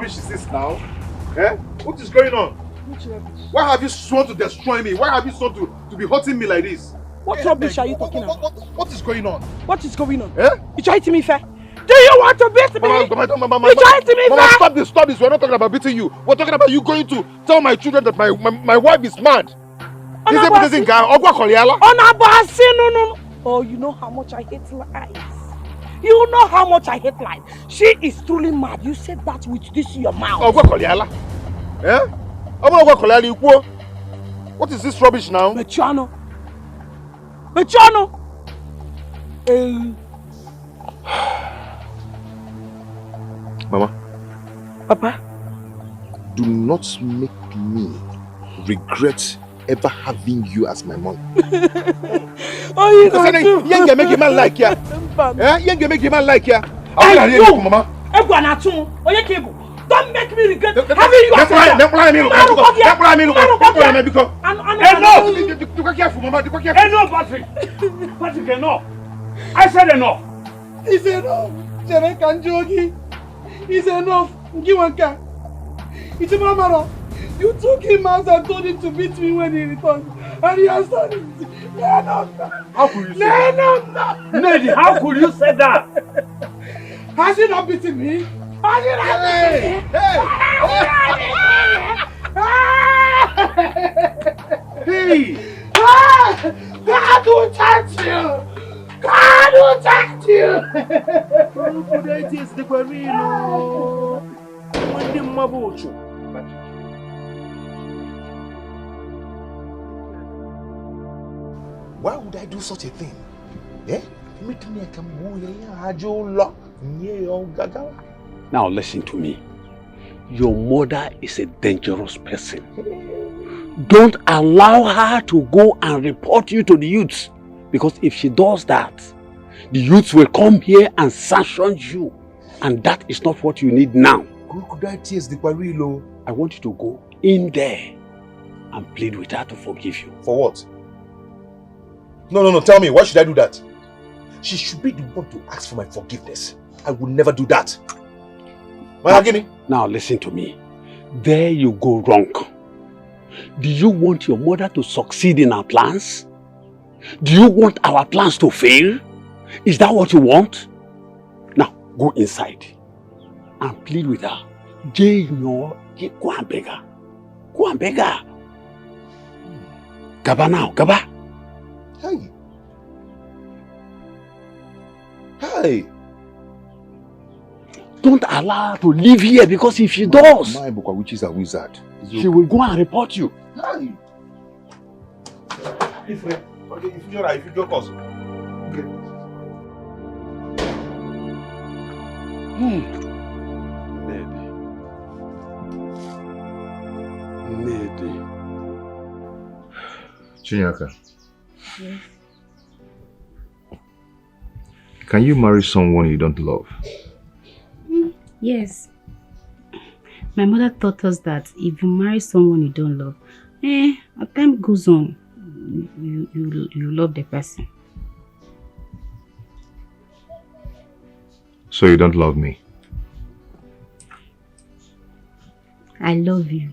rubbish is this now? Eh? What is going on? Which rubbish? Why have you sworn to destroy me? Why have you sworn to be hurting me like this? What rubbish are you talking about? What is going on? What is going on? Eh? You trying to me fair? Do you want to beat me? You trying to me fair? Stop this, stop this. We're not talking about beating you. We're talking about you going to tell my children that my wife is mad. No. Oh, you know how much I hate lies. You know how much I hate lies. She is truly mad. You said that with this in your mouth. Eh? What is this rubbish now? Mechano. Mama. Papa. Do not make me regret ever having you as my mom. Oh, you know you can make a man like ya. You can make a man like ya. Mama. Don't make me regret having you as my Enough, Patrick. Patrick, enough. I said enough. It's enough. It's enough. It's Mama. You took him out and told him to beat me when he returned. And he has done it. How could you say that? Nedi, how could you say that? Has he not beaten me? Has he not beaten me? Hey! God will touch you! God will touch you! Why would I do such a thing? Eh? Now listen to me. Your mother is a dangerous person. Don't allow her to go and report you to the youths. Because if she does that, the youths will come here and sanction you. And that is not what you need now. I want you to go in there and plead with her to forgive you. For what? No, tell me, why should I do that? She should be the one to ask for my forgiveness. I will never do that. Now listen to me. There you go wrong. Do you want your mother to succeed in our plans? Do you want our plans to fail? Is that what you want? Now go inside and plead with her. Go and beg her. Go and beg her. Gaba now, Gaba. Hey. Don't allow her to live here, because if she does, my which is a wizard. She will go and report you. Hey. If you go cause. Okay. Nedi. Chinyaka. Yes. Can you marry someone you don't love? Yes. My mother taught us that if you marry someone you don't love, as time goes on, you love the person. So you don't love me? I love you.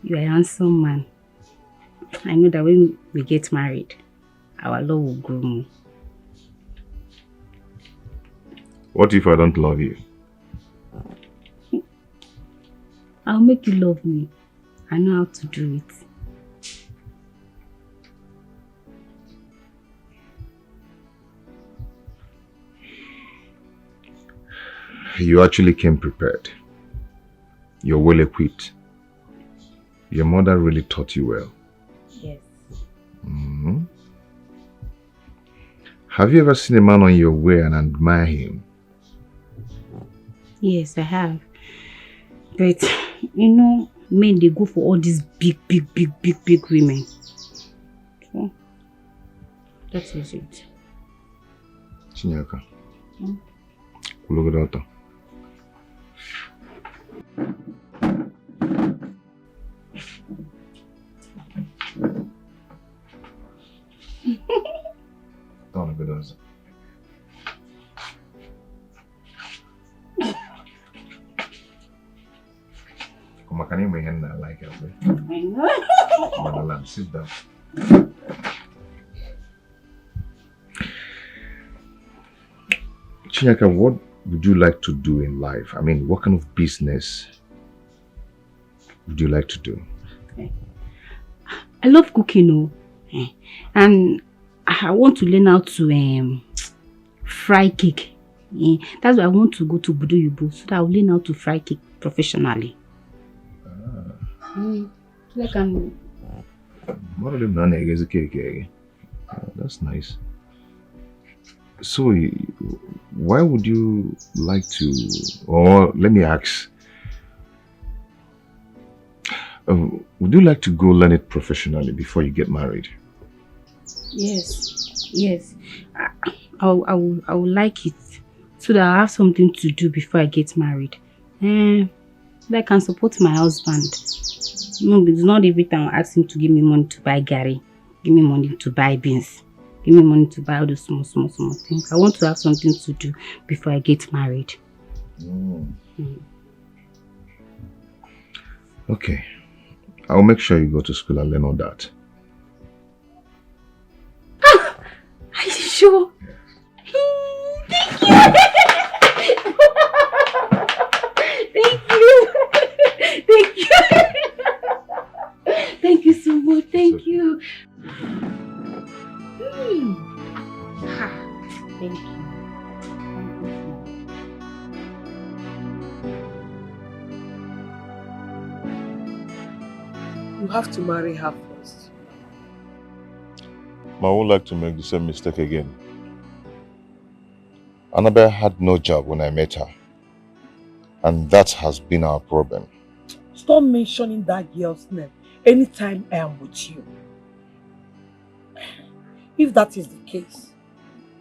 You are a handsome man. I know that when we get married, our love will grow more. What if I don't love you? I'll make you love me. I know how to do it. You actually came prepared. You're well equipped. Your mother really taught you well. Yes. Mm-hmm. Have you ever seen a man on your way and admire him? Yes, I have. But, you know, men, they go for all these big women. So, that is it. Chinyaka. Look at that. Don't look at us. like it. I know. Madalam, sit down. Chinyaka, what would you like to do in life? I mean, what kind of business would you like to do? I love cooking, and I want to learn how to fry cake. That's why I want to go to Budo Yubo so that I'll learn how to fry cake professionally. So I can. That's nice. So, why would you like to, or let me ask, would you like to go learn it professionally before you get married? Yes. I would like it so that I have something to do before I get married. So that I can support my husband. No, it's not every time I ask him to give me money to buy Gary, give me money to buy beans, give me money to buy all those small things. I want to have something to do before I get married. Okay. I'll make sure you go to school and learn all that. Are you sure? Yes. Thank you. Thank you. Thank you so much. Thank you. Thank you. You have to marry her first. I would like to make the same mistake again. Annabelle had no job when I met her. And that has been our problem. Stop mentioning that girl's name anytime I am with you. If that is the case,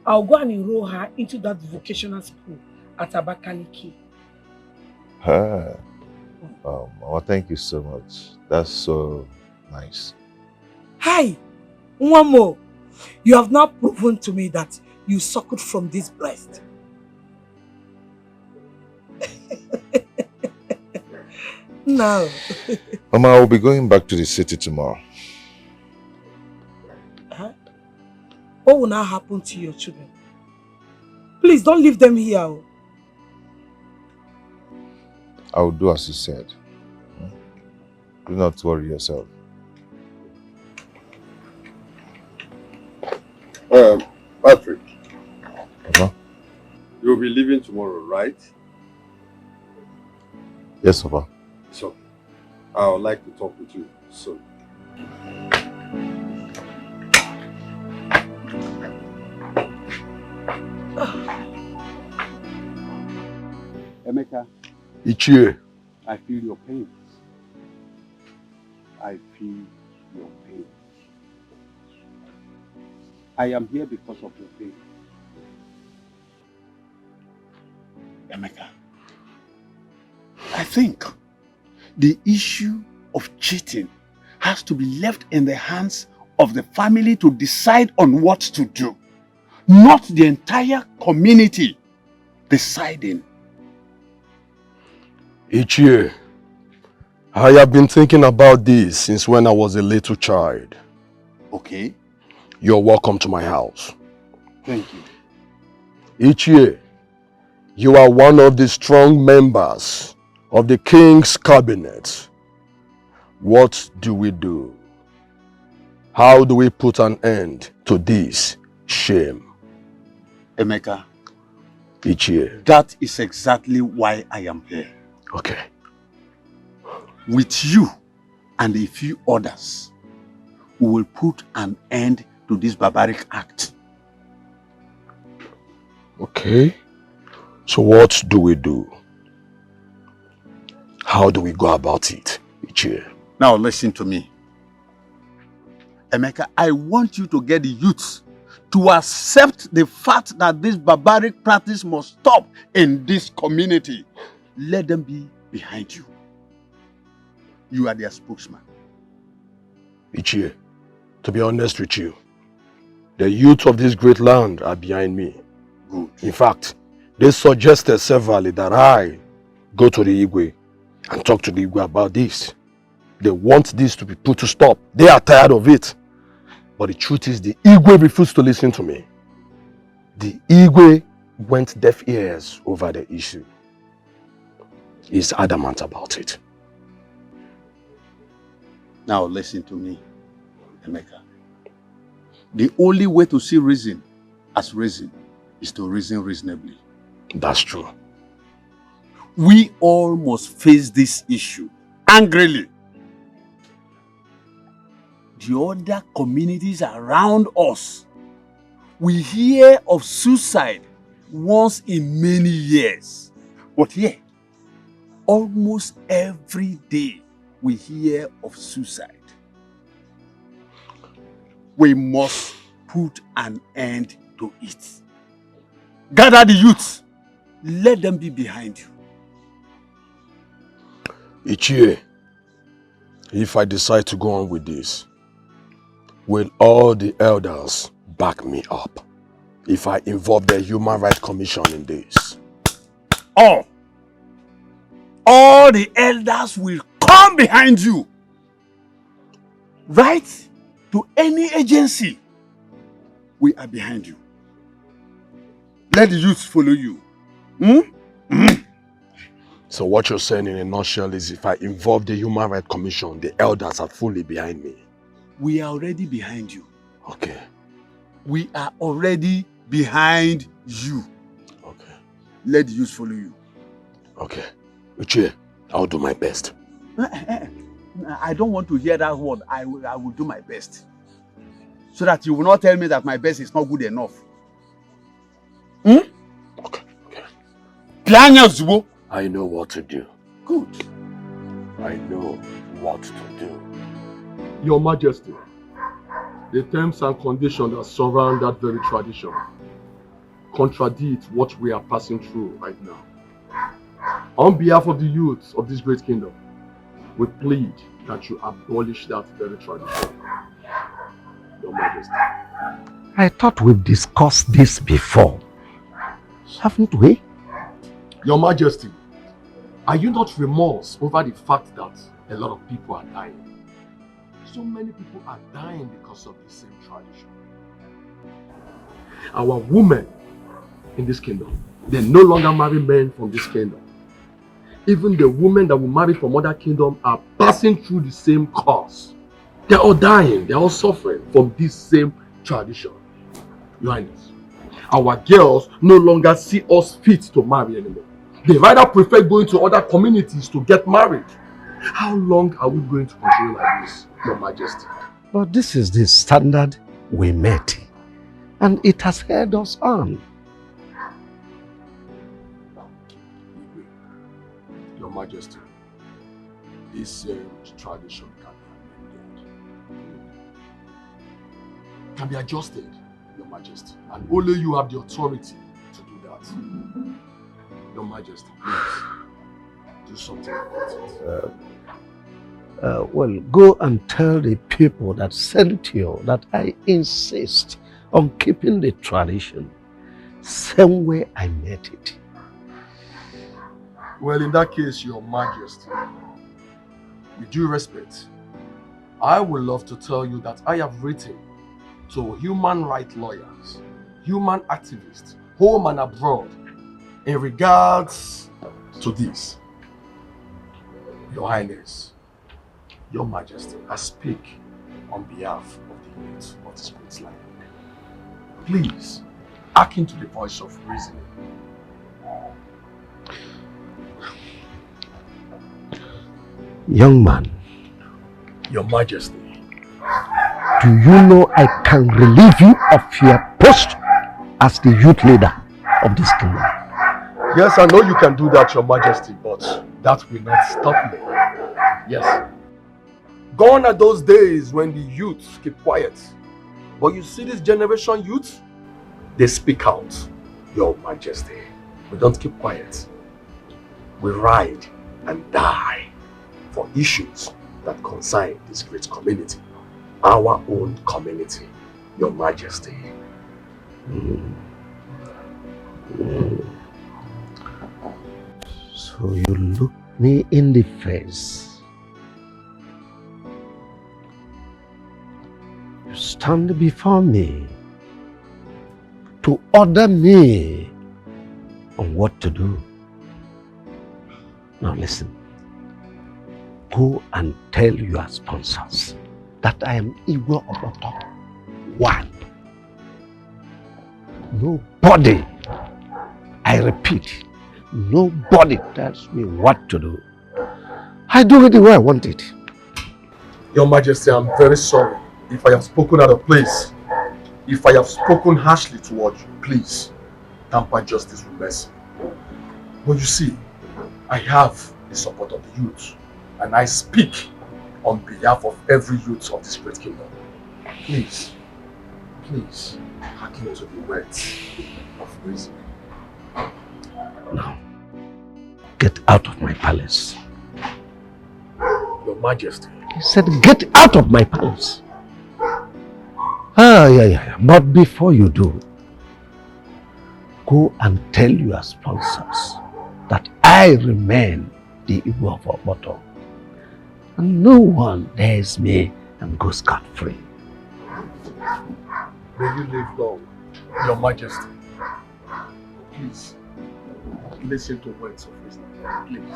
I'll go and enroll her into that vocational school at Abakaliki. Mama, thank you so much. That's so nice. Hi, one more. You have now proven to me that you suckled from this breast. No. Mama, I will be going back to the city tomorrow. What will now happen to your children? Please don't leave them here. I will do as you said. Do not worry yourself. Patrick. You'll be leaving tomorrow, right? Yes, Papa. So, I would like to talk with you soon. Emeka. Ichie. I feel your pain. I feel your pain. I am here because of your pain. Emeka, I think the issue of cheating has to be left in the hands of the family to decide on what to do, not the entire community deciding. Ichie, I have been thinking about this since when I was a little child. Okay. You're welcome to my house. Thank you. Ichie, you are one of the strong members of the king's cabinet. What do we do? How do we put an end to this shame? Emeka, Ichie. that is exactly why I am here. Okay. With you and a few others, we will put an end to this barbaric act. Okay. So what do we do? How do we go about it, Ichie? Now listen to me. Emeka, I want you to get the youths to accept the fact that this barbaric practice must stop in this community. Let them be behind you. You are their spokesman. Ichie, to be honest with you, the youth of this great land are behind me. Good. In fact, they suggested severally that I go to the Igwe and talk to the Igwe about this. They want this to be put to stop. They are tired of it. But the truth is, the Igwe refused to listen to me. The Igwe went deaf ears over the issue. He's adamant about it. Now listen to me, Emeka. The only way to see reason as reason is to reason reasonably. That's true. We all must face this issue angrily. The other communities around us, we hear of suicide once in many years. But here, almost every day we hear of suicide. We must put an end to it. Gather the youths. Let them be behind you. Ichie, if I decide to go on with this, will all the elders back me up if I involve the Human Rights Commission in this? All the elders will come behind you. Right to any agency, we are behind you. Let the youth follow you. So what you're saying in a nutshell is if I involve the Human Rights Commission, the elders are fully behind me. We are already behind you. Okay. We are already behind you. Okay. Let the youth follow you. Okay. Uche, I'll do my best. I don't want to hear that word. I will do my best. So that you will not tell me that my best is not good enough. Okay. Plan your zubo. I know what to do. Good. I know what to do. Your Majesty, the terms and conditions that surround that very tradition contradict what we are passing through right now. On behalf of the youth of this great kingdom, we plead that you abolish that very tradition. Your Majesty. I thought we've discussed this before. Haven't we? Your Majesty, are you not remorse over the fact that a lot of people are dying? So many people are dying because of the same tradition. Our women in this kingdom, they no longer marry men from this kingdom. Even the women that will marry from other kingdom are passing through the same course. They're all dying, they're all suffering from this same tradition. Your Highness, our girls no longer see us fit to marry anymore. They rather prefer going to other communities to get married. How long are we going to continue like this, Your Majesty? But this is the standard we met, and it has held us on. Your Majesty, this same tradition can be adjusted, Your Majesty, and only you have the authority to do that. Your Majesty, please do something about it. Well, go and tell the people that sent you that I insist on keeping the tradition same way I met it. Well, in that case, Your Majesty, with due respect, I would love to tell you that I have written to human rights lawyers, human activists, home and abroad, in regards to this. Your Highness, Your Majesty, I speak on behalf of the youth of this great land. Please, hearken to the voice of reasoning. Young man, Your Majesty, do you know I can relieve you of your post as the youth leader of this kingdom? yes, I know you can do that, Your Majesty, but that will not stop me. Yes. Gone are those days when the youths keep quiet. But you see this generation youth, they speak out, Your Majesty. We don't keep quiet. We ride and die for issues that concern this great community. Our own community, Your Majesty. So you look me in the face. You stand before me to order me on what to do. Now listen, go and tell your sponsors that I am Igwe Oboto. One, nobody, I repeat, nobody tells me what to do. I do it the way I want it. Your Majesty, I'm very sorry if I have spoken out of place. If I have spoken harshly towards you, please tamper justice with mercy. But you see, I have the support of the youth, and I speak on behalf of every youth of this great kingdom. Please, please, hearken to the words of reason. Now, get out of my palace. Your Majesty. I said, get out of my palace. Yeah. But before you do, go and tell your sponsors that I remain the Igwe of Oboto. And no one dares me and goes scot-free. May you live long, Your Majesty. Please, listen to words of wisdom. Please.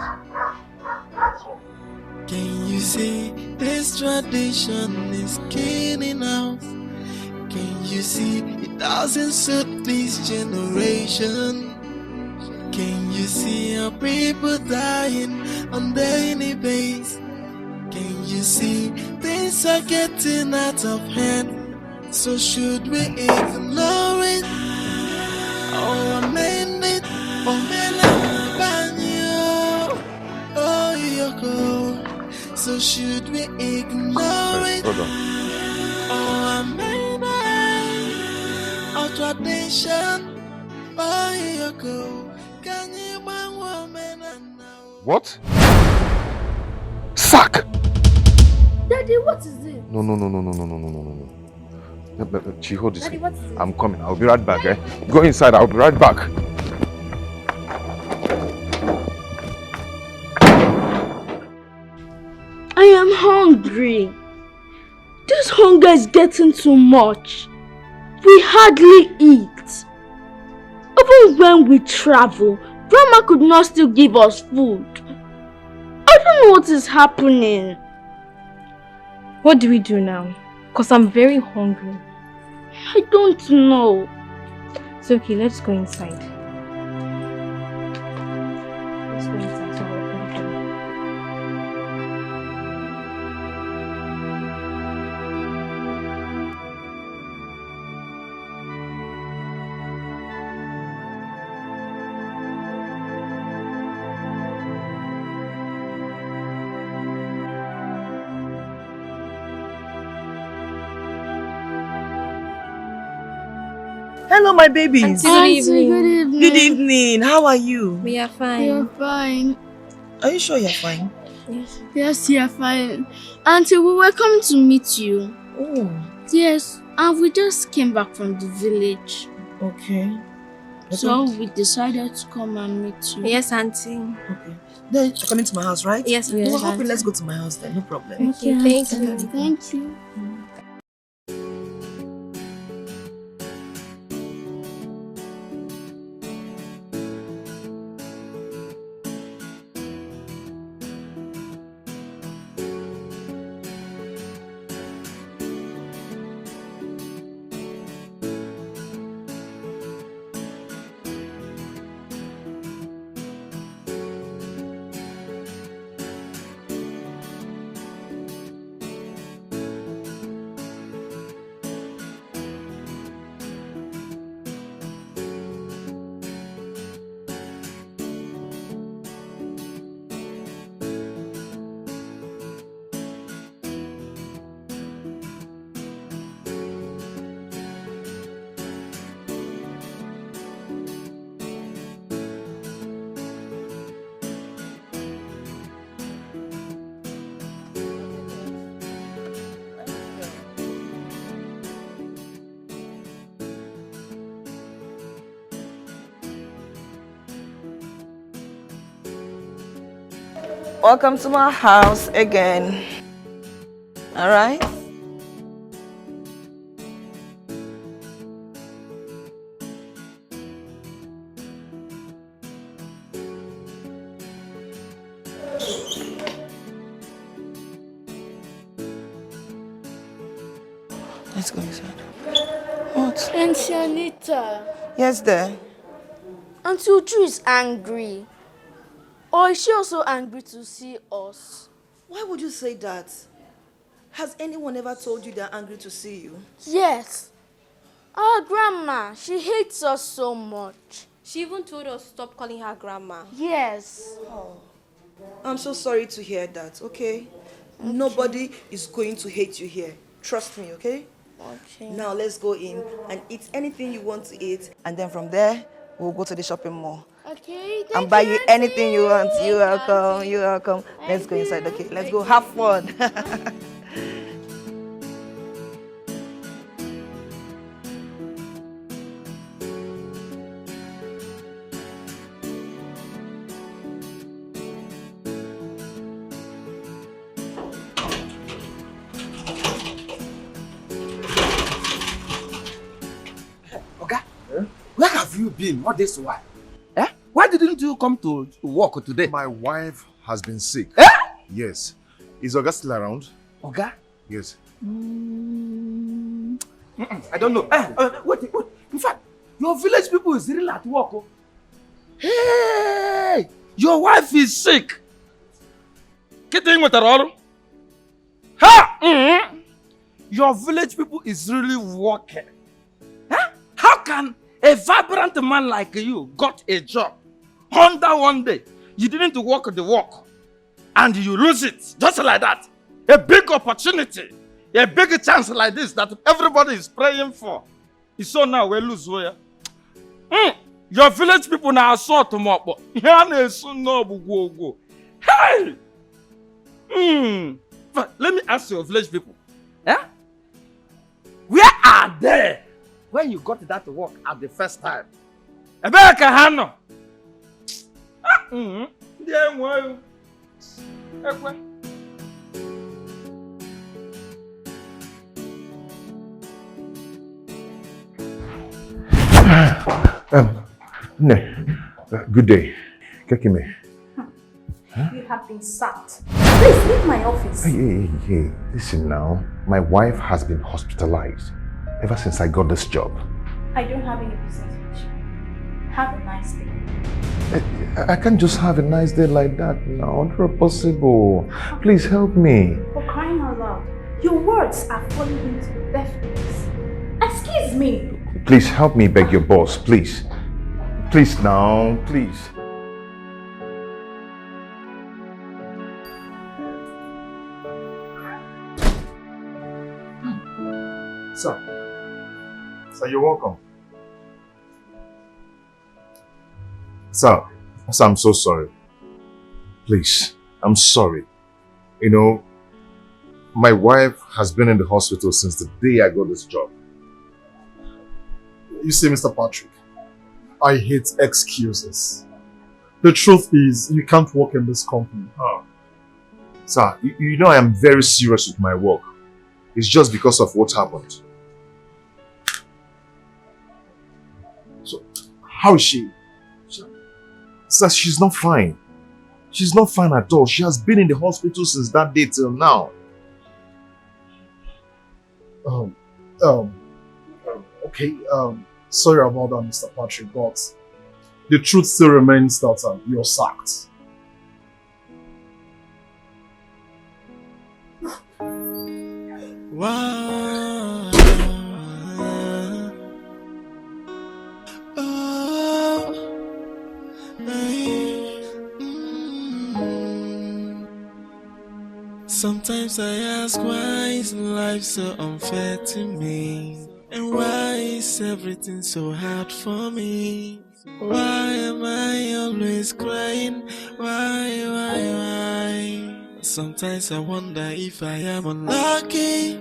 Can you see this tradition is killing us? Can you see it doesn't suit this generation? Can you see our people dying on daily basis? Can you see things are getting out of hand? So should we ignore it or amend it or oh, Yoko? So should we ignore it or amend it or tradition? Oh, Yoko, can you bang woman and now? What? Sack! Daddy, what is it? No. Chi, hold this. Daddy, what is it? I'm coming. I'll be right back, eh? Go inside. I'll be right back. I am hungry. This hunger is getting too much. We hardly eat. Even when we travel, Grandma could not still give us food. I don't know what is happening. What do we do now? Because I'm very hungry. I don't know. It's okay, let's go inside. Let's go inside so we'll open the door. Hello, my babies. Auntie, good evening. Good evening. Good evening. How are you? We are fine. We are fine. Are you sure you're fine? Yes. Yes, you are fine. Auntie, we were coming to meet you. Oh, Yes, and we just came back from the village. okay. So we decided to come and meet you. Yes, Auntie. Okay. Then you're coming to my house, right? Yes, we Yes, are. Okay, Auntie. let's go to my house then. No problem. Okay, thank you. Thank you. Welcome to my house again. All right? Let's go inside. What? Auntie Anita. Yes, there. Auntie Uju is angry. Or is she also angry to see us? Why would you say that? Has anyone ever told you they're angry to see you? Yes. Our grandma, she hates us so much. She even told us to stop calling her grandma. Yes. Oh, I'm so sorry to hear that, okay? Nobody is going to hate you here. Trust me, okay? Okay. Now let's go in and eat anything you want to eat. And then from there, we'll go to the shopping mall. Okay. And buy you anything you want. You're welcome. You're welcome. Let's go inside, okay? Let's go have fun. Where have you been all this while? Eh? Why didn't you come to work today? My wife has been sick. Eh? Yes. Is Oga still around? Oga? Yes. I don't know. Wait. In fact, your village people is really at work. Oh. Hey! Your wife is sick. Getting with her all? Ha! Your village people is really working. Huh? How can a vibrant man like you got a job under one day? You didn't work the work and you lose it just like that. A big opportunity, a big chance like this that everybody is praying for. It's so now we lose where. Your village people now saw tomorrow. Hey! But let me ask your village people. Eh? Where are they when you got that work at the first time? Ebeka Hano. Good day. Kekime. You have been sacked. Please leave my office. Hey. Listen now. My wife has been hospitalized ever since I got this job. I don't have any business with you. Have a nice day. I can't just have a nice day like that now. Not possible. Please help me. For crying out loud, your words are falling into deaf ears. Excuse me. Please help me beg your boss, please. Please now, please. Sir, you're welcome. Sir, I'm so sorry. Please, I'm sorry. You know, my wife has been in the hospital since the day I got this job. You see, Mr. Patrick, I hate excuses. The truth is, you can't work in this company. Oh. Sir, you know I am very serious with my work. It's just because of what happened. So, how is she? Sir, she's not fine. She's not fine at all. She has been in the hospital since that day till now. Okay, sorry about that, Mr. Patrick, but the truth still remains that you're sacked. Wow. Sometimes I ask, why is life so unfair to me? And why is everything so hard for me? Why am I always crying? Why? Sometimes I wonder if I am unlucky.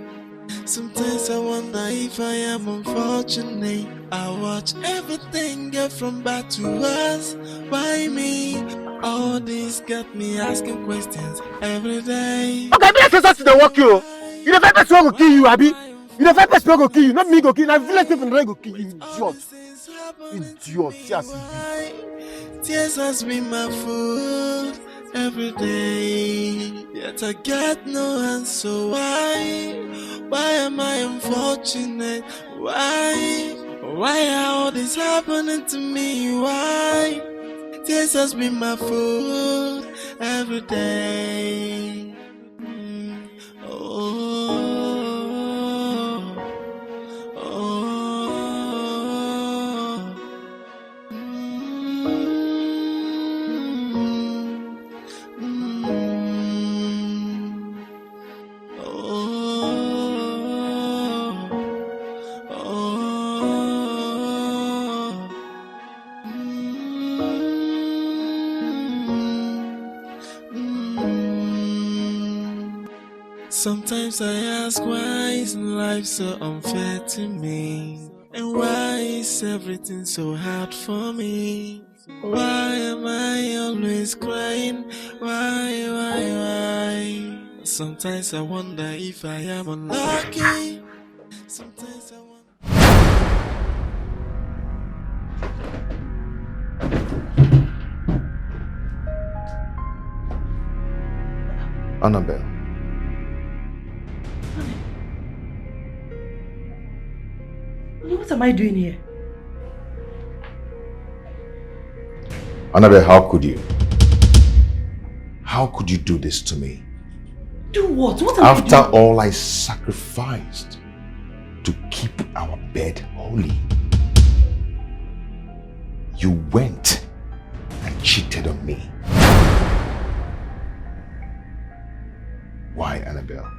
Sometimes I wonder if I am unfortunate. I watch everything get from bad to worse. Why me? All this got me asking questions every day. Okay, me say something dey work you. You the first person go kill you, Abi. You the first person go kill you, not me go kill you. Na village people go kill you, idiot. Idiot, see as you be. Tears has been my food every day. Yet I get no answer. Why? Why am I unfortunate? Why? Why are all this happening to me? Why? Tears has been my food every day. Oh, oh, Sometimes I ask, why is life so unfair to me? And why is everything so hard for me? Why am I always crying? Why? Sometimes I wonder if I am unlucky. Sometimes I wonder. Annabelle. What am I doing here? Annabelle, how could you? How could you do this to me? Do what? What am I doing? After all I sacrificed to keep our bed holy, you went and cheated on me. Why, Annabelle?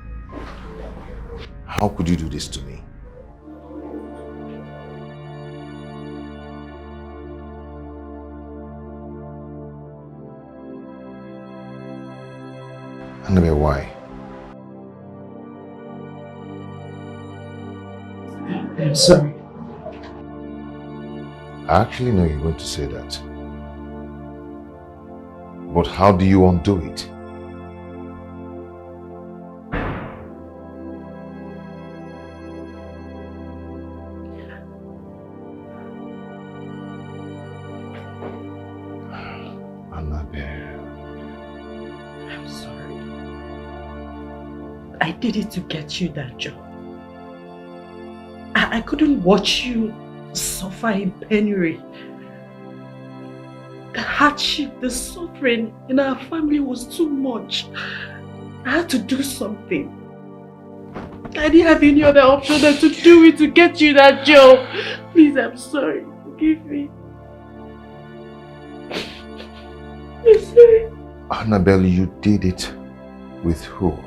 How could you do this to me? Annabelle, why? I'm sorry. I actually know you're going to say that. But how do you undo it? I did it to get you that job. I couldn't watch you suffer in penury. The hardship, the suffering in our family was too much. I had to do something. I didn't have any other option than to do it to get you that job. Please, I'm sorry. Forgive me. I'm sorry. Annabelle, you did it with who?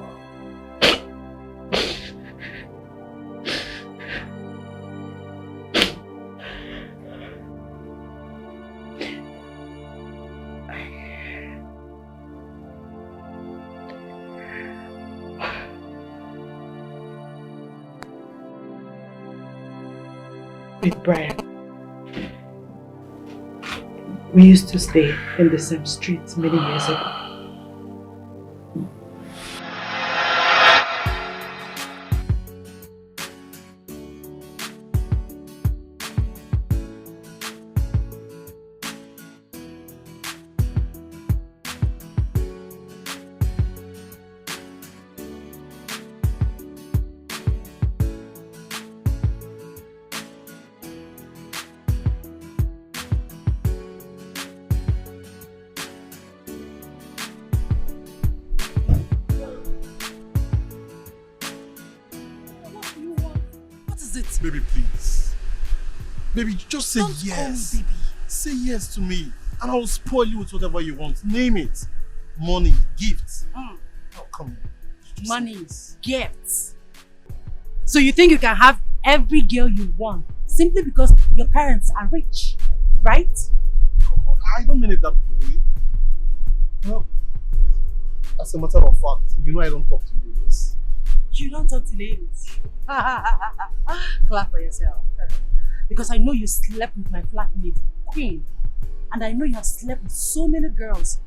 With Brian. We used to stay in the same street many years ago. Baby, please. Baby, just say Don't yes. call me baby. Say yes to me, and I'll spoil you with whatever you want. Name it. Money, gifts. Oh, come on. Just Money, gifts. So you think you can have every girl you want simply because your parents are rich, right? Come on, I don't mean it that way. No. As a matter of fact, you know I don't talk to you this. You don't talk to ladies. Clap for yourself. Because I know you slept with my flatmate, Queen. And I know you have slept with so many girls.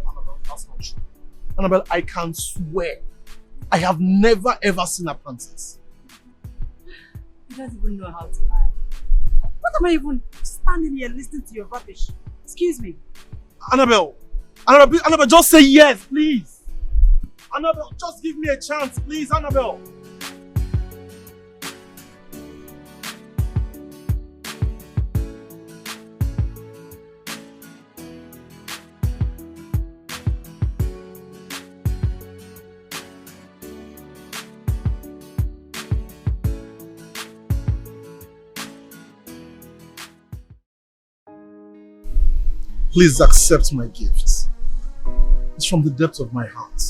Annabelle, that's not true. Annabelle, I can swear, I have never ever seen a princess. You don't even know how to lie. What am I even standing here listening to your rubbish? Excuse me. Annabelle, Annabelle, just say yes, please. Annabelle, just give me a chance, please, Annabelle. Please accept my gift. It's from the depth of my heart.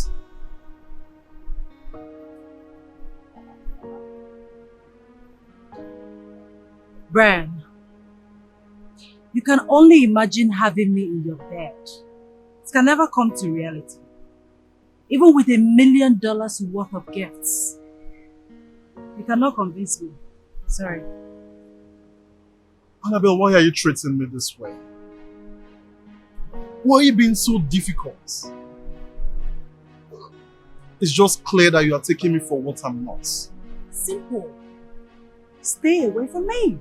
Brian, you can only imagine having me in your bed. It can never come to reality. Even with $1 million worth of gifts. You cannot convince me. Sorry. Annabelle, why are you treating me this way? Why are you being so difficult? It's just clear that you are taking me for what I'm not. Simple. Stay away from me.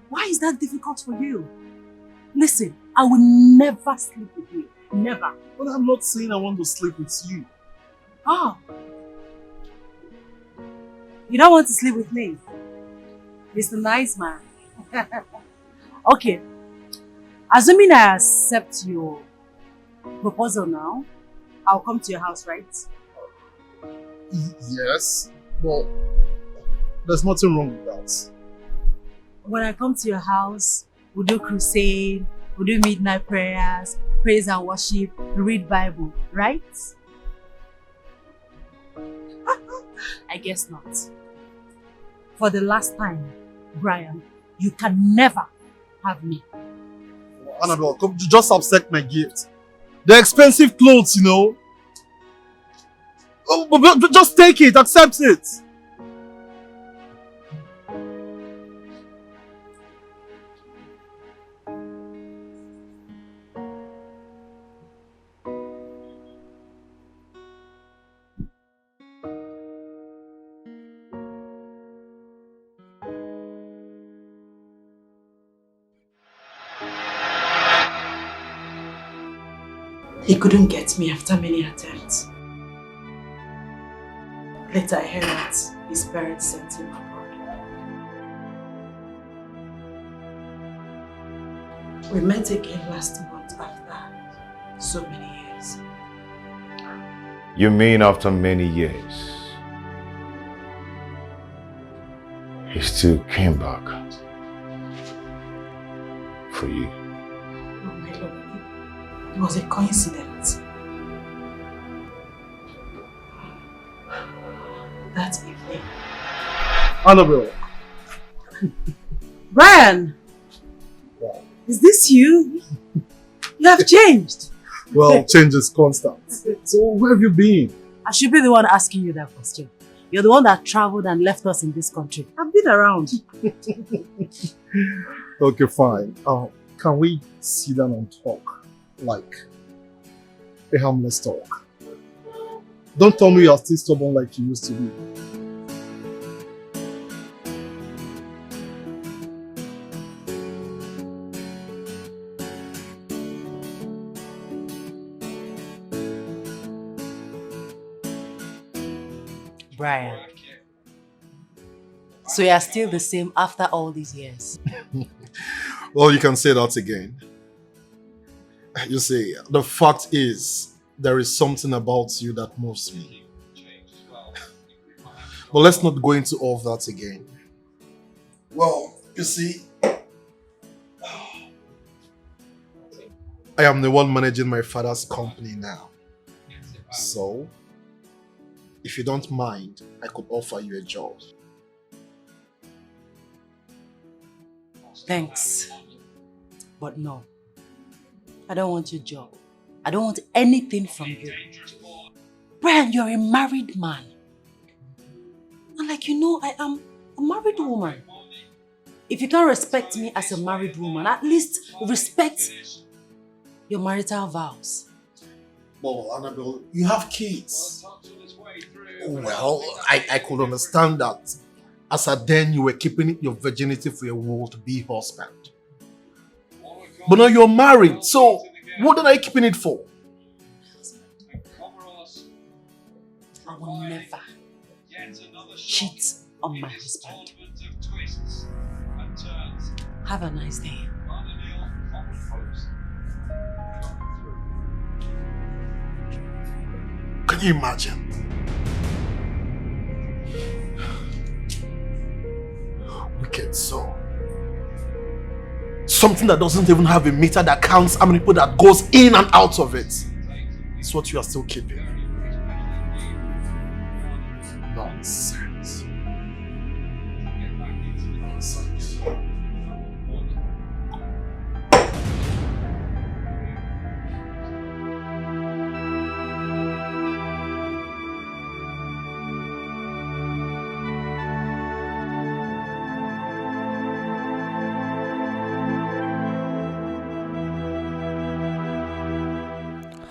Why is that difficult for you? Listen, I will never sleep with you. Never. But I'm not saying I want to sleep with you. Oh. You don't want to sleep with me? Mr. Nice Man. Okay. Assuming I accept your proposal now, I'll come to your house, right? Yes, but there's nothing wrong with that. When I come to your house, we'll do crusade, we'll do midnight prayers, praise and worship, read Bible, right? I guess not. For the last time, Brian, you can never have me. Annabelle, come, just accept my gift. They're expensive clothes, you know. Oh, but just take it, accept it. He couldn't get me after many attempts. Later I heard that his parents sent him abroad. We met again last month after so many years. You mean after many years? He still came back for you. Oh my Lord, it was a coincidence. That evening. Annabelle. Brian! Is this you? You have changed. Well, change is constant. So where have you been? I should be the one asking you that question. You're the one that traveled and left us in this country. I've been around. Okay, fine. Can we sit down and talk? Like a harmless talk. Don't tell me you're still stubborn like you used to be. Brian. So you are still the same after all these years? Well, you can say that again. You see, the fact is, there is something about you that moves me. But let's not go into all of that again. Well, you see, I am the one managing my father's company now. So, if you don't mind, I could offer you a job. Thanks. But no. I don't want your job. I don't want anything from you. Brian, you're a married man. And like you know, I am a married woman. If you can't respect me as a married woman, at least respect your marital vows. Well, Annabelle, you have kids. Well, I could understand that. As a then you were keeping your virginity for your will-to-be husband. But now you're married, so what are you keeping it for? I will never cheat on my husband. Have a nice day. Can you imagine? Wicked soul. Something that doesn't even have a meter that counts how many people that goes in and out of it. It's what you are still keeping. Nonsense. Nonsense.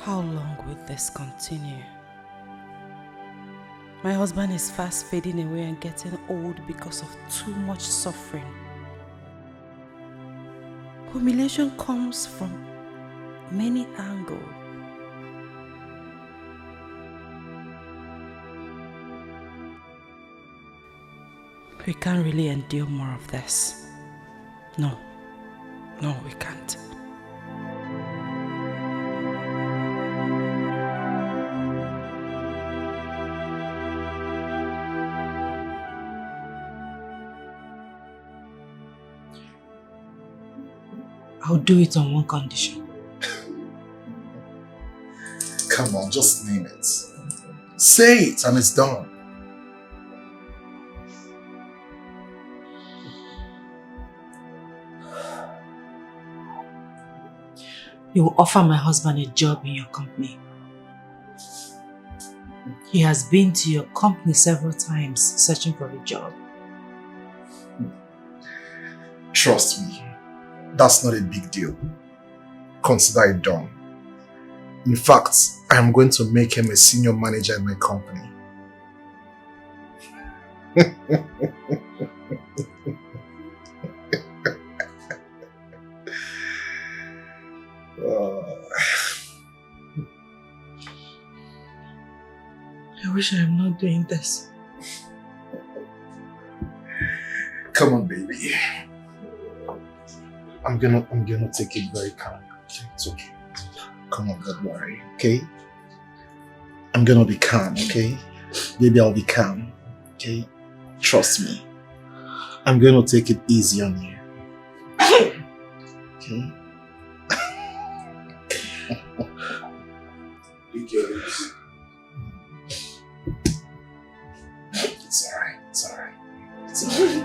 How long will this continue? My husband is fast fading away and getting old because of too much suffering. Humiliation comes from many angles. We can't really endure more of this. No, we can't. I'll do it on one condition. Come on, just name it. Say it and it's done. You will offer my husband a job in your company. He has been to your company several times searching for a job. Trust me, that's not a big deal. Consider it done. In fact, I am going to make him a senior manager in my company. I wish I am not doing this. Come on, baby. I'm gonna take it very calm. It's okay. Come on, don't worry, okay? I'm gonna be calm, okay? Baby, I'll be calm, okay? Trust me. I'm gonna take it easy on you. Okay? Be curious. It's alright, it's alright. It's alright.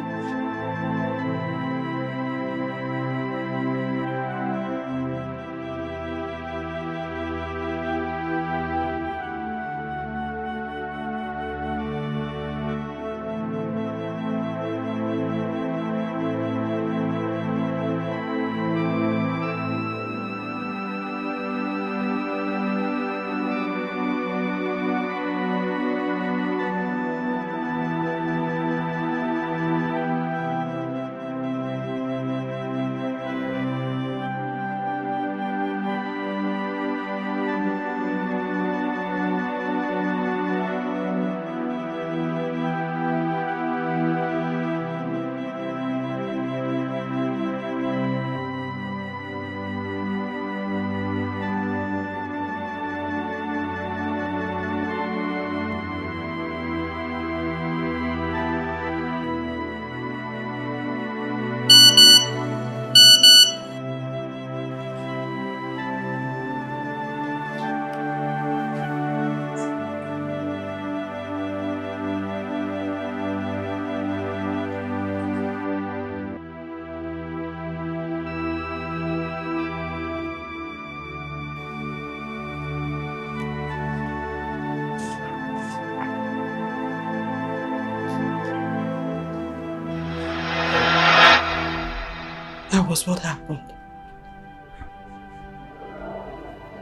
was what happened.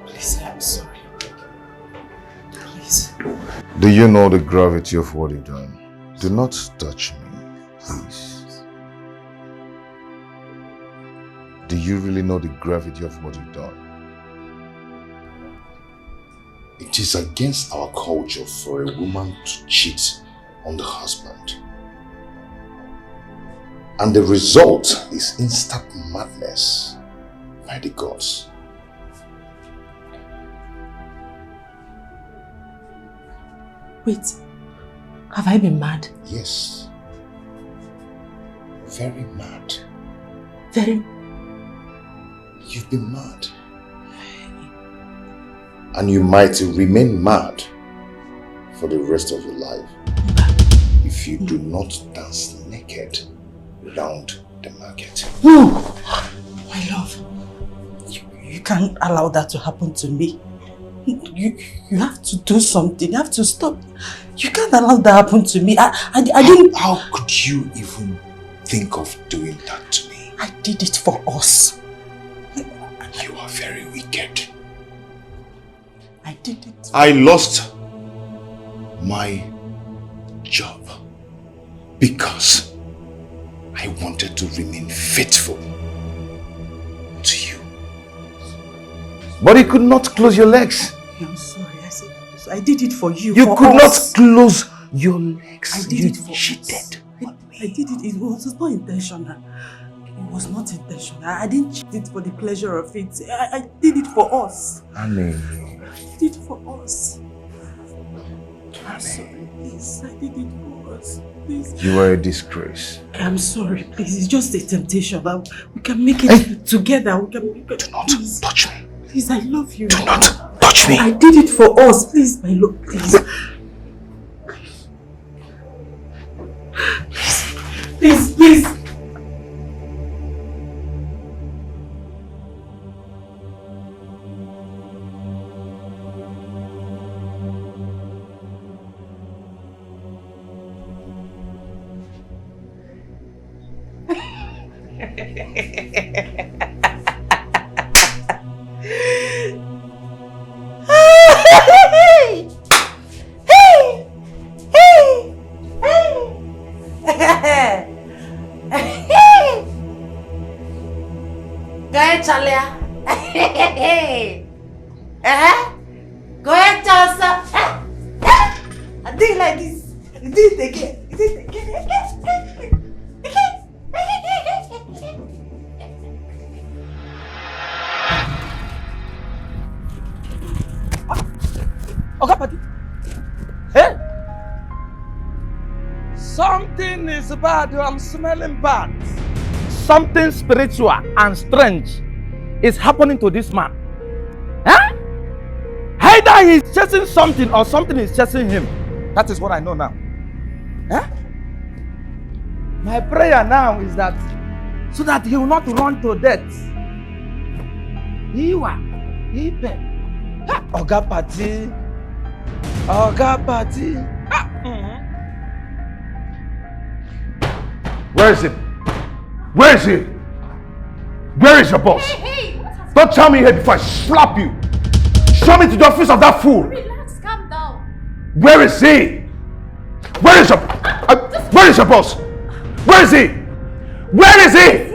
Please, I'm sorry. Please. Do you know the gravity of what you've done? Do not touch me, please. Do you really know the gravity of what you've done? It is against our culture for a woman to cheat on the husband. And the result is instant madness by the gods. Wait, have I been mad? Yes. Very mad. Very? You've been mad. And you might remain mad for the rest of your life if you do not dance naked round the market. No! My love, you can't allow that to happen to me. You have to do something. You have to stop. You can't allow that to happen to me. I didn't... How could you even think of doing that to me? I did it for us. You are very wicked. I did it. I lost my job because I wanted to remain faithful to you. But you could not close your legs. I'm sorry. I did it for you. You could not close your legs. I did it for cheated. I did it. It was not intentional. It was not intentional. I didn't cheat it for the pleasure of it. I did it for us. Annie. I did it for us. I'm sorry, please. I did it for us. Please. You are a disgrace. I'm sorry, please. It's just a temptation. We can make it together. Do not touch me. Please, I love you. Do not touch me. I did it for us. Please, my love, please. Please, please. Go ahead, Chalia. Go ahead, Chasa. I did it like this. I did it again. I did it again. Okay, Patty. Hey! Something is bad. I'm smelling bad. Something spiritual and strange is happening to this man. Huh? Either he's chasing something or something is chasing him. That is what I know now. Huh? My prayer now is that so that he will not run to death. Oga Party. Oga Party. Where is he? Where is he? Where is your boss? Hey, Don't tell me here before I slap you. Show me to the office of that fool. Relax, calm down. Where is he? Where is your boss? Where is he? Where is he?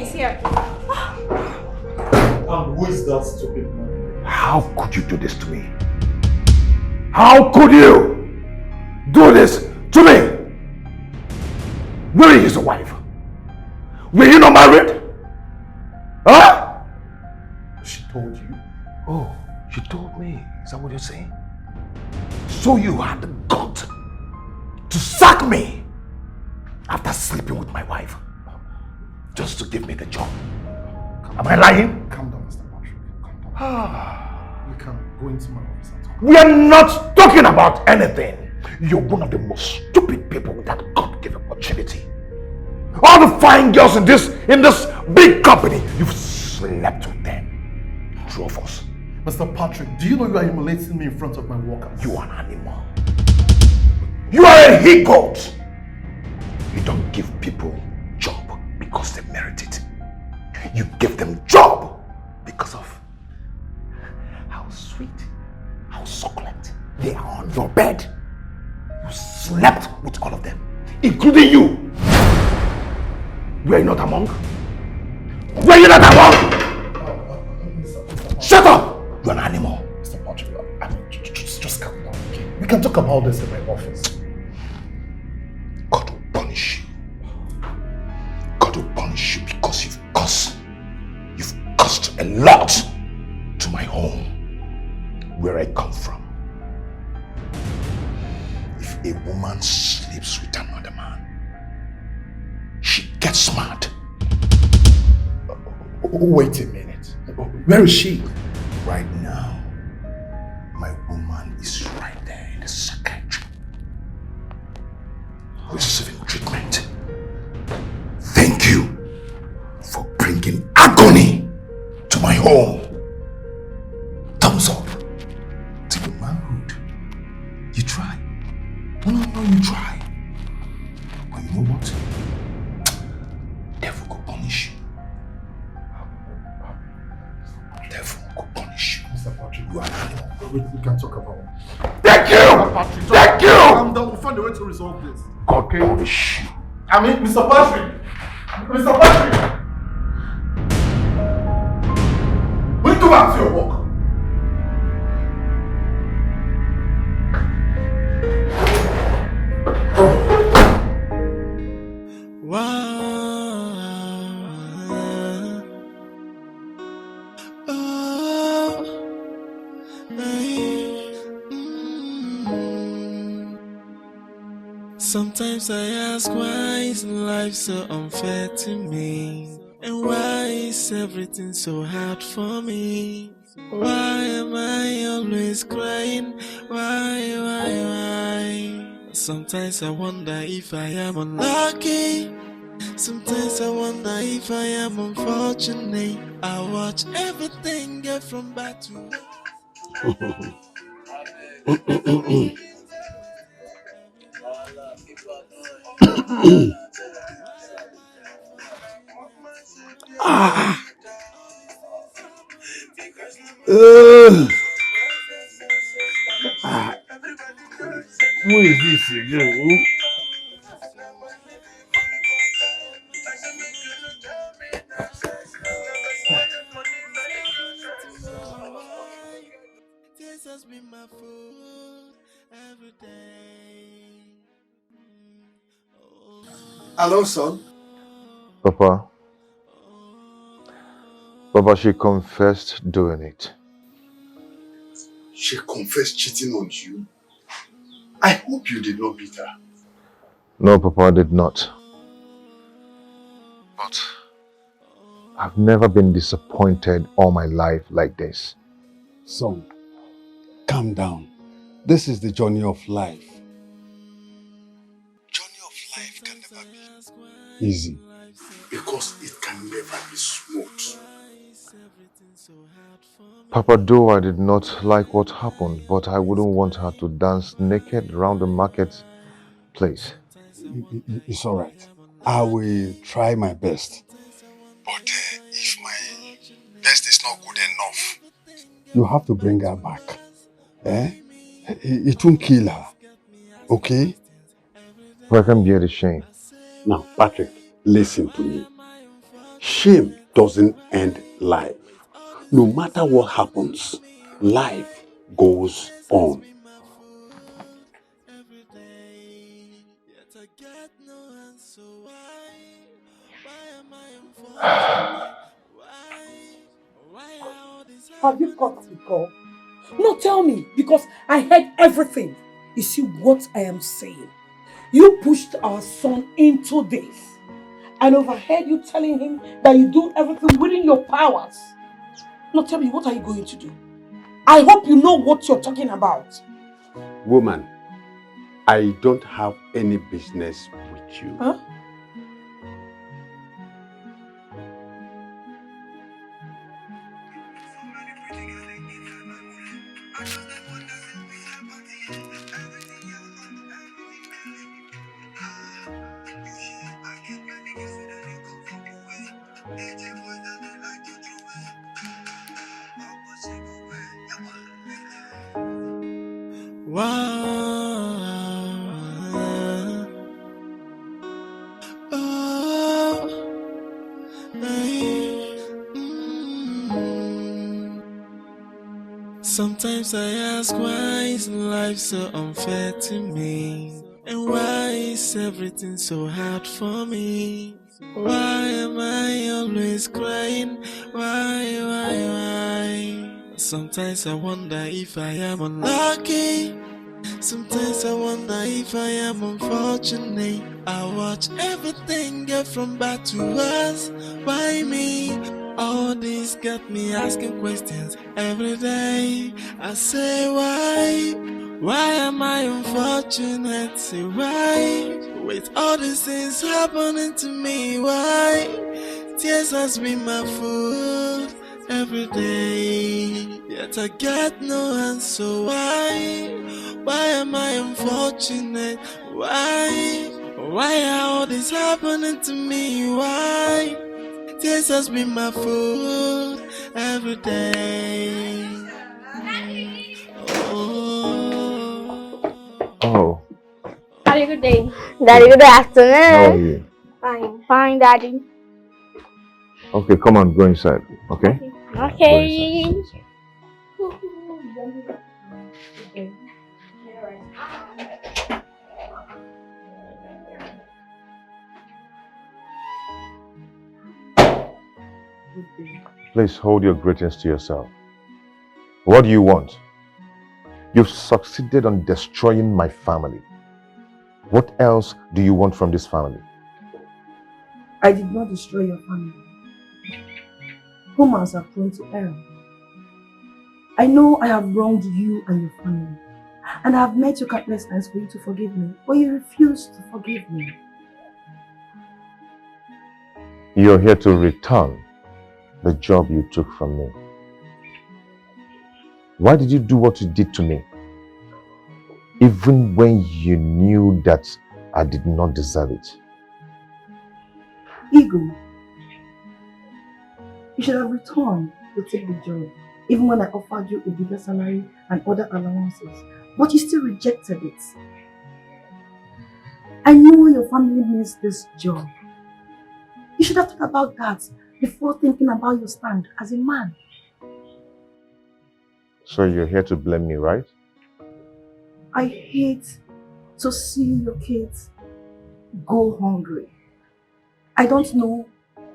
He's here. And who is that stupid man? How could you do this to me? How could you do this to me? Where is your wife? Were you not married? Huh? She told you? Oh, she told me. Is that what you're saying? So you had the gut to sack me after sleeping with my wife just to give me the job. Am I lying? Calm down, Mr. Patrick. Calm down. You can go into my office and talk. We are not talking about anything. You're one of the most stupid people that God gave opportunity. All the fine girls in this big company, you've slept with them. Two of us. Mr. Patrick, do you know you are humiliating me in front of my workers? You are an animal. You are a he-goat. You don't give people job because they merit it. You gave them job because of how sweet, how succulent they are on your bed. You slept with all of them, including you. Were you not among? Were you not among? Shut up! You're an animal. Mr. Patrick, just calm down, okay? We can talk about this in my office. God will punish you. God will punish you because you've cost a lot to my home, where I come from. If a woman sleeps with another man, she gets mad. Wait a minute. Where is she? Right now, my woman is right there in the psychiatry, receiving treatment. Thank you for bringing agony to my home. Thumbs up to your manhood. You try. No, you try. But you know what? Devil will punish you. Devil will punish you. Mr. Patrick, you are an animal. We can talk about it. Thank you! Thank you! Calm down. We'll find a way to resolve this. God punish you. I mean, Mr. Patrick! Mr. Patrick! Will you go back to your work? Sometimes I ask, why is life so unfair to me? And why is everything so hard for me? Why am I always crying? Why? Sometimes I wonder if I am unlucky. Sometimes I wonder if I am unfortunate. I watch everything get from bad to Who is this again? This has been my food every day. Hello, son. Papa, she confessed doing it. She confessed cheating on you. I hope you did not beat her. No, Papa, I did not. But I've never been disappointed all my life like this. Son, calm down. This is the journey of life. Journey of life can never be easy. Because it can never be smooth. Papa, though I did not like what happened, but I wouldn't want her to dance naked around the market place. It's all right. I will try my best. But if my best is not good enough, you have to bring her back. It won't kill her. Okay? But I can bear the shame. Now, Patrick, listen to me. Shame doesn't end life. No matter what happens, life goes on. Have you got the call? No, tell me, because I heard everything. You see what I am saying? You pushed our son into this. And overheard you telling him that you do everything within your powers. Now tell me, what are you going to do? I hope you know what you're talking about. Woman, I don't have any business with you. Huh? Sometimes I ask, why is life so unfair to me? And why is everything so hard for me? Why am I always crying? Why? Sometimes I wonder if I am unlucky. Sometimes I wonder if I am unfortunate. I watch everything get from bad to worse. Why me? All this got me asking questions every day. I say why? Why am I unfortunate? Say why? With all these things happening to me, why? Tears has been my food every day. Yet I get no answer. Why am I unfortunate? Why? Why are all this happening to me? Why? Tears has been my food every day. Oh, Daddy, good day. Daddy, good afternoon. how are you? Fine. Fine, Daddy. Okay, come on, go inside, okay? Okay. Please hold your greetings to yourself. What do you want? You've succeeded on destroying my family. What else do you want from this family? I did not destroy your family. Humans are prone to error. I know I have wronged you and your family, and I have met you countless times for you to forgive me, but you refuse to forgive me. You're here to return the job you took from me. Why did you do what you did to me? Even when you knew that I did not deserve it. Ego. You should have returned to take the job, even when I offered you a bigger salary and other allowances, but you still rejected it. I know your family needs this job. You should have thought about that before thinking about your stand as a man. So you're here to blame me, right? I hate to see your kids go hungry. I don't know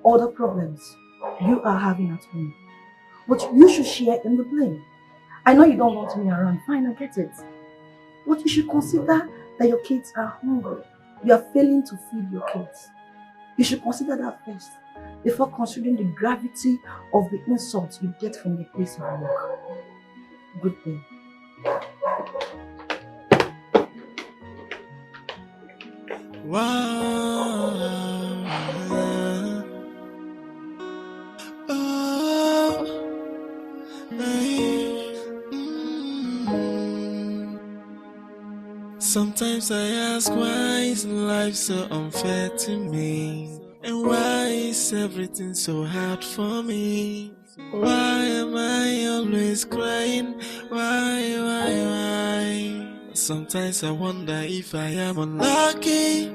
all the problems you are having at home, but you should share in the blame. I know you don't want me around, fine, I get it. But you should consider that your kids are hungry. You are failing to feed your kids. You should consider that first, before considering the gravity of the insults you get from the place of work. Good day. Sometimes I ask, why is life so unfair to me? And why is everything so hard for me? Why am I always crying? Why? Sometimes I wonder if I am unlucky.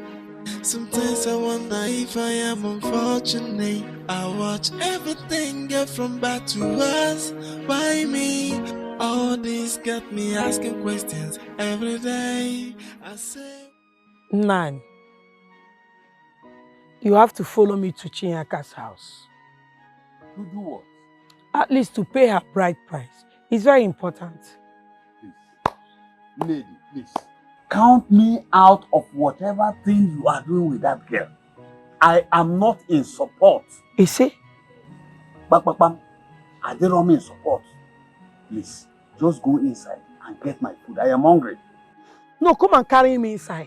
Sometimes I wonder if I am unfortunate. I watch everything get from bad to worse. Why me? All this got me asking questions every day. I say, Nan, you have to follow me to Chinyaka's house. To do what? At least to pay her bride price. It's very important. Lady, please. Count me out of whatever thing you are doing with that girl. I am not in support. You see? Bam. I didn't mean support. Please, just go inside and get my food. I am hungry. No, come and carry me inside.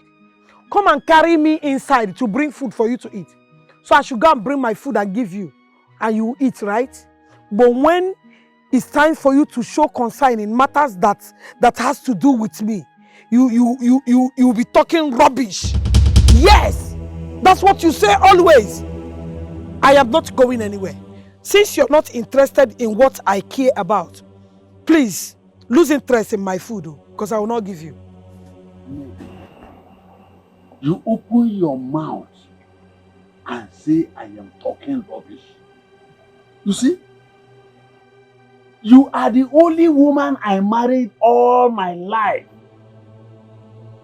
Come and carry me inside to bring food for you to eat. So I should go and bring my food and give you. And you will eat, right? But when it's time for you to show concern in matters that has to do with me, you will be talking rubbish. Yes! That's what you say always. I am not going anywhere. Since you're not interested in what I care about, please lose interest in my food. because I will not give you. You open your mouth and say I am talking rubbish. You see? You are the only woman I married all my life.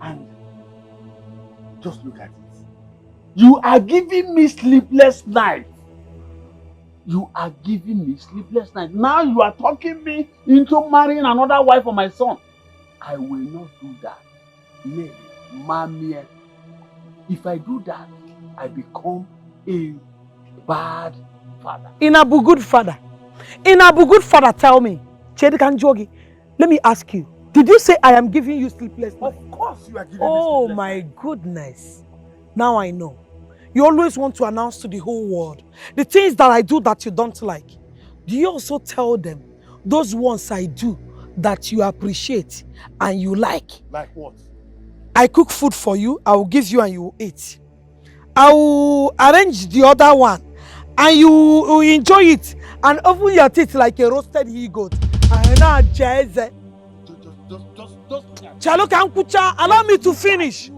And just look at it. You are giving me sleepless nights. You are giving me sleepless nights. Now you are talking me into marrying another wife for my son. I will not do that. Lady, mommy, if I do that, I become a bad father. Inabu good father. Inabu good father, tell me. Chedi Kanjogi, let me ask you. Did you say I am giving you sleepless nights? Of course you are giving me Oh sleepless my nights. goodness. Now I know. You always want to announce to the whole world the things that I do that you don't like. Do you also tell them those ones I do that you appreciate and you like? Like what? I cook food for you, I will give you and you will eat. I will arrange the other one and you will enjoy it and open your teeth like a roasted he-goat. Chaloka Nkucha, allow me to finish.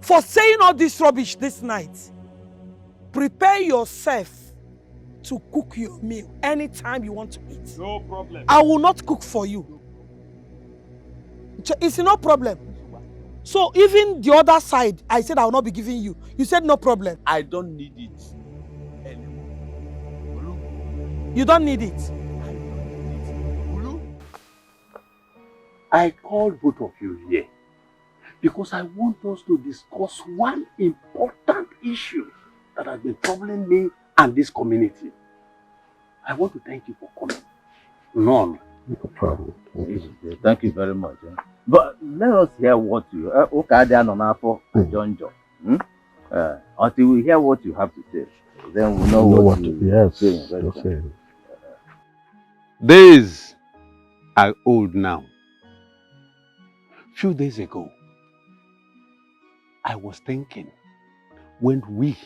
For saying all this rubbish this night, prepare yourself to cook your meal anytime you want to eat. No problem. I will not cook for you. It's no problem. So even the other side, I said I will not be giving you. You said no problem. I don't need it anymore. You don't need it. I called both of you here because I want us to discuss one important issue that has been troubling me and this community. I want to thank you for coming. None. No problem. Thank you very much. But let us hear what you until we hear what you have to say. Then we know what to say. Days are old now. Few days ago, I was thinking when we,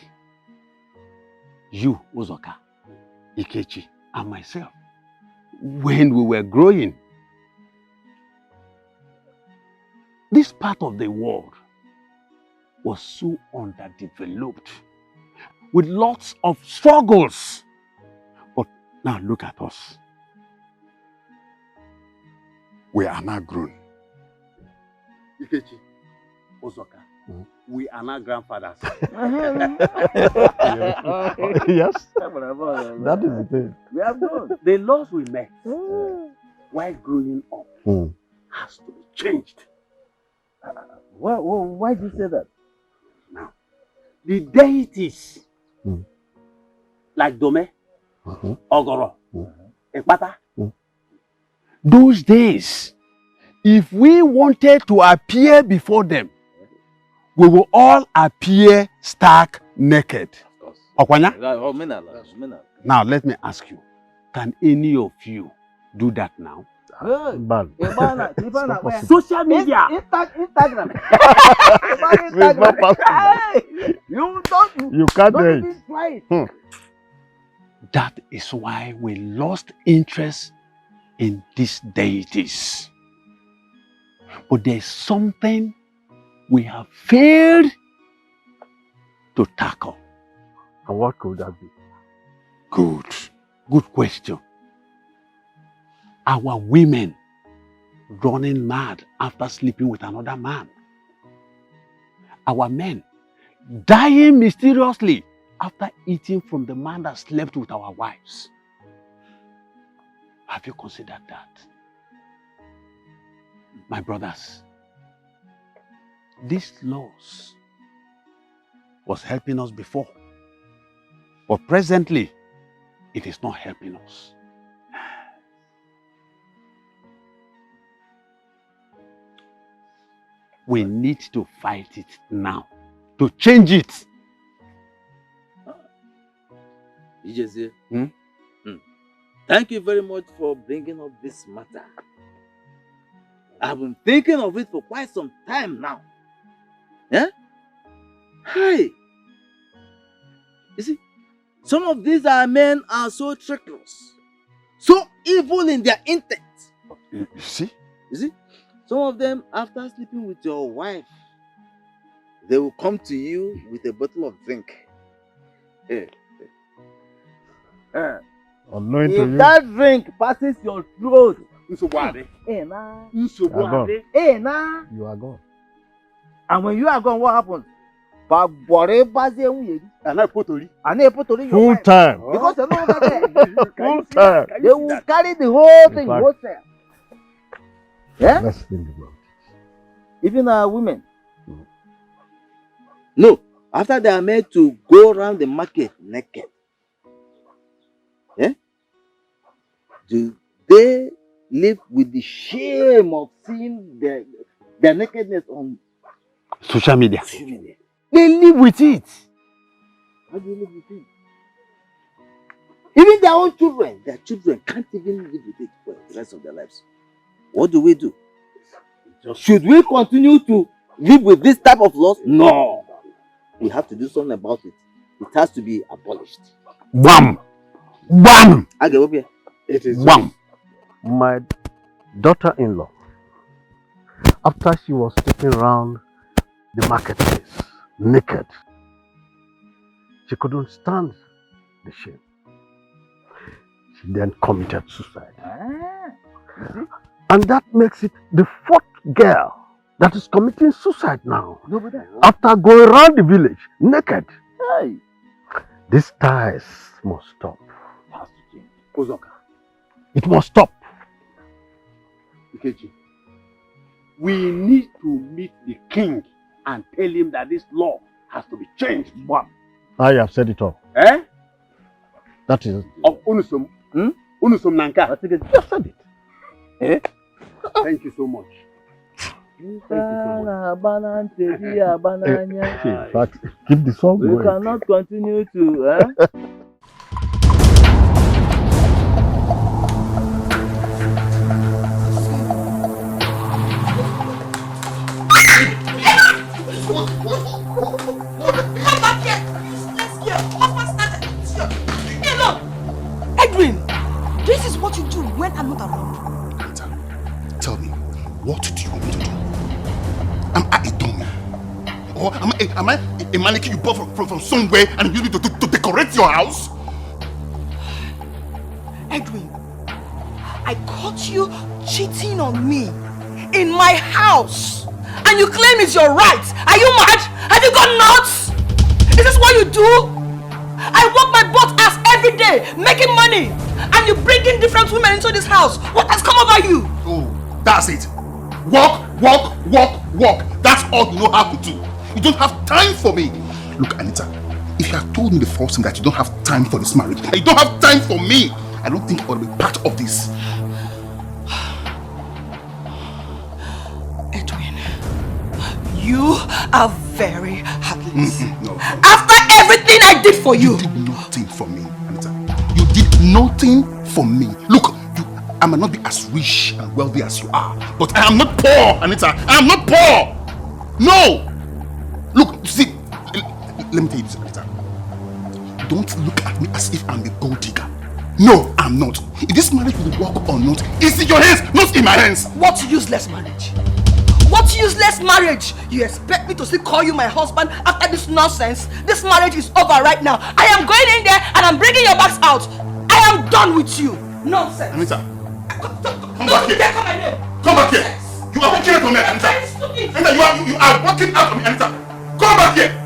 you, Uzoka, Ikechi, and myself, when we were growing, this part of the world was so underdeveloped with lots of struggles. But now look at us. We are now grown. Ikechi, Uzoka, we are now grandfathers. Yes. That is the thing. We have grown. The laws we met while growing up has to be changed. Why do you say that? Now, the deities like Dome, Ogoro, Ekpata, those days, if we wanted to appear before them, we will all appear stark naked. Okwanya? Now let me ask you, can any of you do that now? Bad. Social media. Instagram. It's not possible. Hey, You can't do it. That is why we lost interest in these deities. But there's something we have failed to tackle. And what could that be? Good question. Our women running mad after sleeping with another man. Our men dying mysteriously after eating from the man that slept with our wives. Have you considered that? My brothers, these laws was helping us before, but presently it is not helping us. We need to fight it now, to change it. Ijeze, thank you very much for bringing up this matter. I've been thinking of it for quite some time now. Yeah? Hey! You see, some of these men are so treacherous, so evil in their intent. You see? You see? Some of them, after sleeping with your wife, they will come to you with a bottle of drink. Unknown to If you. that drink passes your throat, You are gone. and when you are gone, what happens? And I put your Full wife. time. Because you're no longer there. Full time. They will carry the whole thing, fact, wholesale. Yeah? Let's think about Even women. No, after they are made to go around the market naked, do they live with the shame of seeing their nakedness on Social media. They live with it. How do you live with it? Even their own children, their children can't even live with it for the rest of their lives. What do we do? Should we continue to live with this type of laws? No. We have to do something about it. It has to be abolished. Wham! Wham! It is wham! My daughter-in-law, after she was taken around the marketplace naked, she couldn't stand the shame. She then committed suicide. And that makes it the fourth girl that is committing suicide now. After going around the village naked. Hey. These ties must stop. It must stop. Ikechi, we need to meet the king and tell him that this law has to be changed. One. I have said it all. Eh? That is Of Unusum. Unusum Nanka. You said it. Eh? Thank you so much. In fact, keep the song we going. cannot continue to Edwin, this is what you do when I'm not around. Tell me, what do you want me to do? Am I a dummy? Or am I a mannequin you bought from somewhere and use me to decorate your house? Edwin, I caught you cheating on me in my house. And you claim it's your right. Are you mad? Have you gone nuts? Is this what you do? I work my butt ass every day, making money. And you bring in different women into this house. What has come over you? Oh, that's it. Walk. That's all you know how to do. You don't have time for me. Look, Anita, if you had told me the first time that you don't have time for this marriage, and you don't have time for me, I don't think I would be part of this. Edwin, you are very heartless. No. After everything I did for you. You did nothing for me, Anita. You did nothing for me. Look, I might not be as rich and wealthy as you are, but I am not poor, Anita. I am not poor. No. Look, see, let me tell you this, Anita. Don't look at me as if I'm a gold digger. No, I'm not. If this marriage will work or not, it's in your hands, not in my hands. What useless marriage? What useless marriage? You expect me to still call you my husband after this nonsense? This marriage is over right now. I am going in there and I'm bringing your bags out. I am done with you. Nonsense. Anita, come back here. Come back here. You are working out on me, Anita. Anita, you are working out on me, Anita. Come back here.